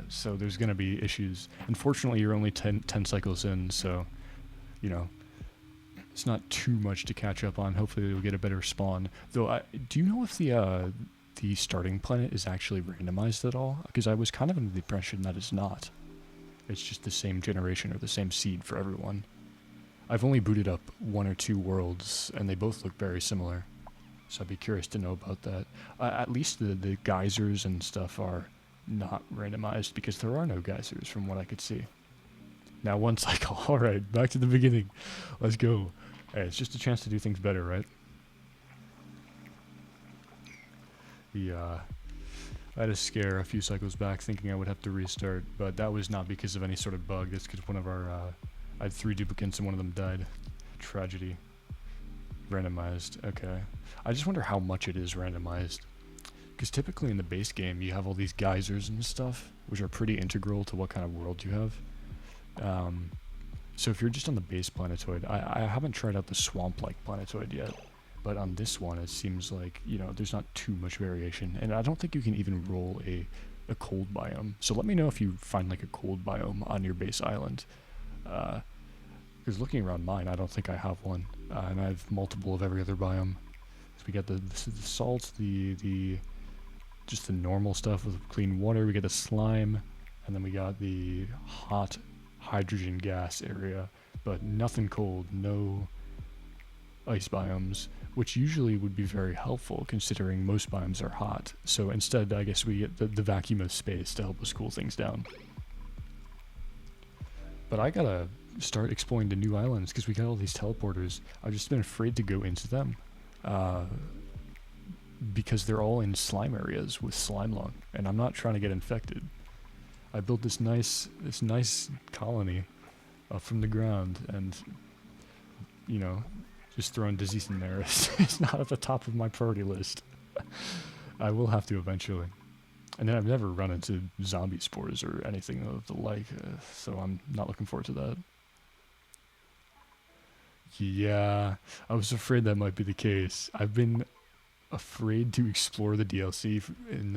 So there's gonna be issues. Unfortunately, you're only 10 cycles in, so, it's not too much to catch up on. Hopefully you'll get a better spawn. Though, do you know if the starting planet is actually randomized at all? Because I was kind of under the impression that it's not. It's just the same generation or the same seed for everyone. I've only booted up 1 or 2 worlds, and they both look very similar. So I'd be curious to know about that. At least the geysers and stuff are not randomized, because there are no geysers from what I could see. Now 1 cycle. Alright, back to the beginning. Let's go. Hey, it's just a chance to do things better, right? Yeah. I had a scare a few cycles back thinking I would have to restart, but that was not because of any sort of bug. That's because one of our... I had 3 duplicates and one of them died. Tragedy. Randomized. Okay. I just wonder how much it is randomized. Because typically in the base game, you have all these geysers and stuff, which are pretty integral to what kind of world you have. So if you're just on the base planetoid, I haven't tried out the swamp-like planetoid yet. But on this one, it seems like, you know, there's not too much variation. And I don't think you can even roll a cold biome. So let me know if you find like a cold biome on your base island. Because looking around mine, I don't think I have one. And I have multiple of every other biome. So we got the salt, just the normal stuff with clean water. We got the slime, and then we got the hot hydrogen gas area. But nothing cold, no ice biomes, which usually would be very helpful considering most biomes are hot. So instead, I guess we get the vacuum of space to help us cool things down. But I gotta start exploring the new islands because we got all these teleporters. I've just been afraid to go into them because they're all in slime areas with slime lung, and I'm not trying to get infected. I built this nice colony up from the ground, and you know, just throwing disease in there is not at the top of my priority list. I will have to eventually. And then I've never run into zombie spores or anything of the like, so I'm not looking forward to that. Yeah, I was afraid that might be the case. I've been afraid to explore the DLC in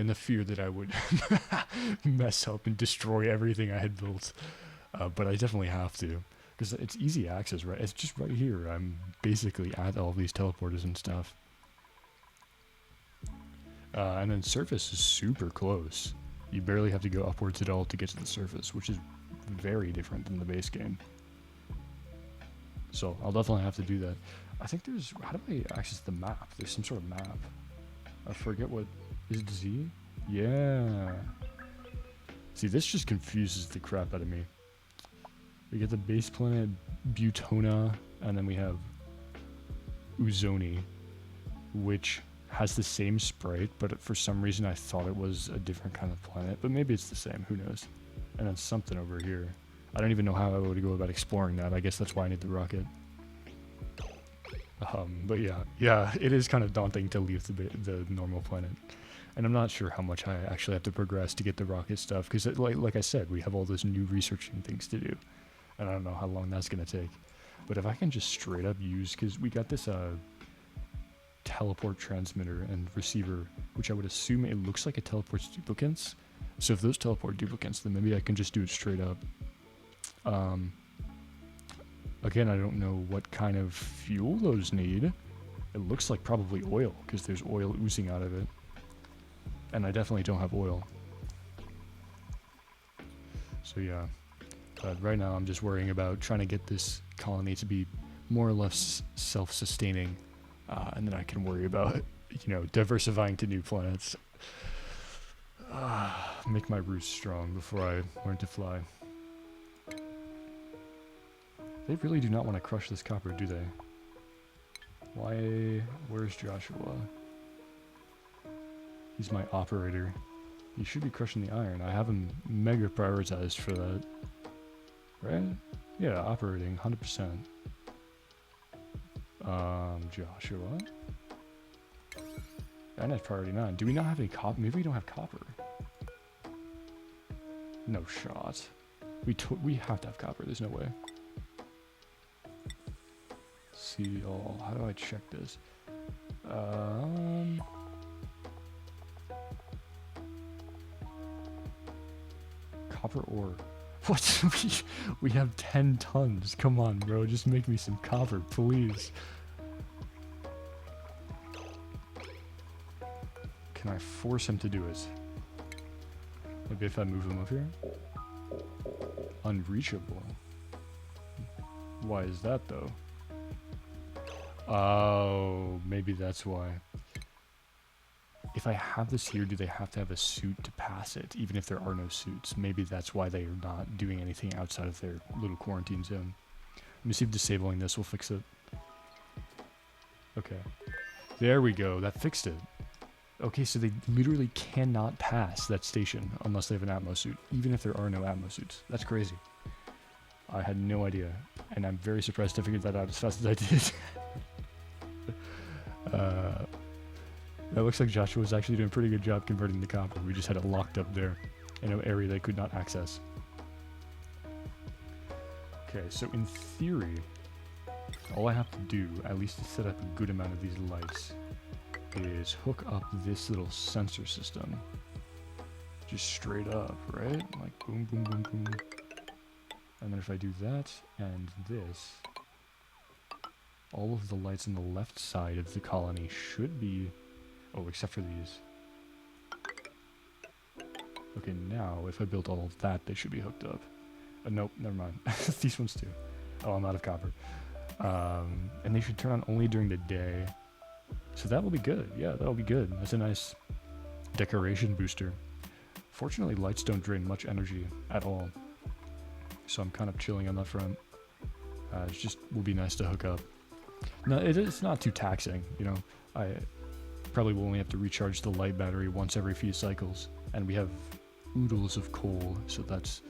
the fear that I would mess up and destroy everything I had built. But I definitely have to, because it's easy access, right? It's just right here. I'm basically at all these teleporters and stuff. And then surface is super close. You barely have to go upwards at all to get to the surface, which is very different than the base game. So I'll definitely have to do that. I think there's, how do I access the map? There's some sort of map. I forget what, is it Z? Yeah. See, this just confuses the crap out of me. We get the base planet Butona, and then we have Uzoni, which has the same sprite, but for some reason I thought it was a different kind of planet, but maybe it's the same, who knows. And then something over here. I don't even know how I would go about exploring that. I guess that's why I need the rocket. But yeah, it is kind of daunting to leave the normal planet. And I'm not sure how much I actually have to progress to get the rocket stuff, because like I said, we have all those new researching things to do. And I don't know how long that's going to take. But if I can just straight up use, because we got this teleport transmitter and receiver, which I would assume it looks like it teleports duplicates. So if those teleport duplicates, then maybe I can just do it straight up. Again, I don't know what kind of fuel those need. It looks like probably oil, because there's oil oozing out of it. And I definitely don't have oil. So yeah. But right now I'm just worrying about trying to get this colony to be more or less self-sustaining. And then I can worry about, diversifying to new planets. Make my roots strong before I learn to fly. They really do not want to crush this copper, do they? Why? Where's Joshua? He's my operator. He should be crushing the iron. I have him mega prioritized for that. Right? Yeah, operating, 100%. Joshua? And at priority 9. Do we not have any copper? Maybe we don't have copper. No shot. We have to have copper. There's no way. See all. How do I check this? Copper ore. What? we have 10 tons. Come on, bro. Just make me some copper, please. Can I force him to do it? Maybe if I move him up here? Unreachable. Why is that, though? Oh, maybe that's why. If I have this here, do they have to have a suit to pass it, even if there are no suits? Maybe that's why they are not doing anything outside of their little quarantine zone. Let me see if disabling this will fix it. Okay. There we go. That fixed it. Okay, so they literally cannot pass that station unless they have an Atmo suit, even if there are no Atmo suits. That's crazy. I had no idea, and I'm very surprised I figured that out as fast as I did. That looks like Joshua was actually doing a pretty good job converting the copper. We just had it locked up there in an area they could not access. Okay, so in theory, all I have to do, at least to set up a good amount of these lights, is hook up this little sensor system. Just straight up, right? Like boom, boom, boom, boom. And then if I do that and this, all of the lights on the left side of the colony should be... Oh, except for these. Okay, now if I built all of that, they should be hooked up. Nope, never mind. These ones too. Oh, I'm out of copper. And they should turn on only during the day. So that will be good. Yeah, that'll be good. That's a nice decoration booster. Fortunately, lights don't drain much energy at all. So I'm kind of chilling on that front. It just will be nice to hook up. No, it's not too taxing, you know. I probably will only have to recharge the light battery once every few cycles. And we have oodles of coal, so that's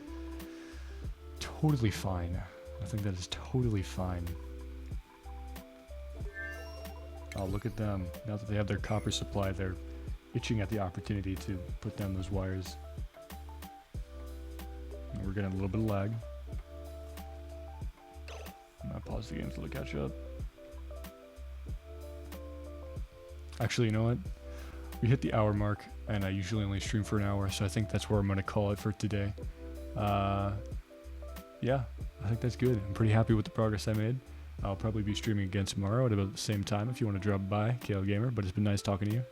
totally fine. I think that is totally fine. Oh, look at them. Now that they have their copper supply, they're itching at the opportunity to put down those wires. And we're getting a little bit of lag. I'm gonna pause the game until it catch up. Actually, you know what? We hit the hour mark, and I usually only stream for an hour, so I think that's where I'm gonna call it for today. Yeah, I think that's good. I'm pretty happy with the progress I made. I'll probably be streaming again tomorrow at about the same time if you want to drop by, KL Gamer, but it's been nice talking to you.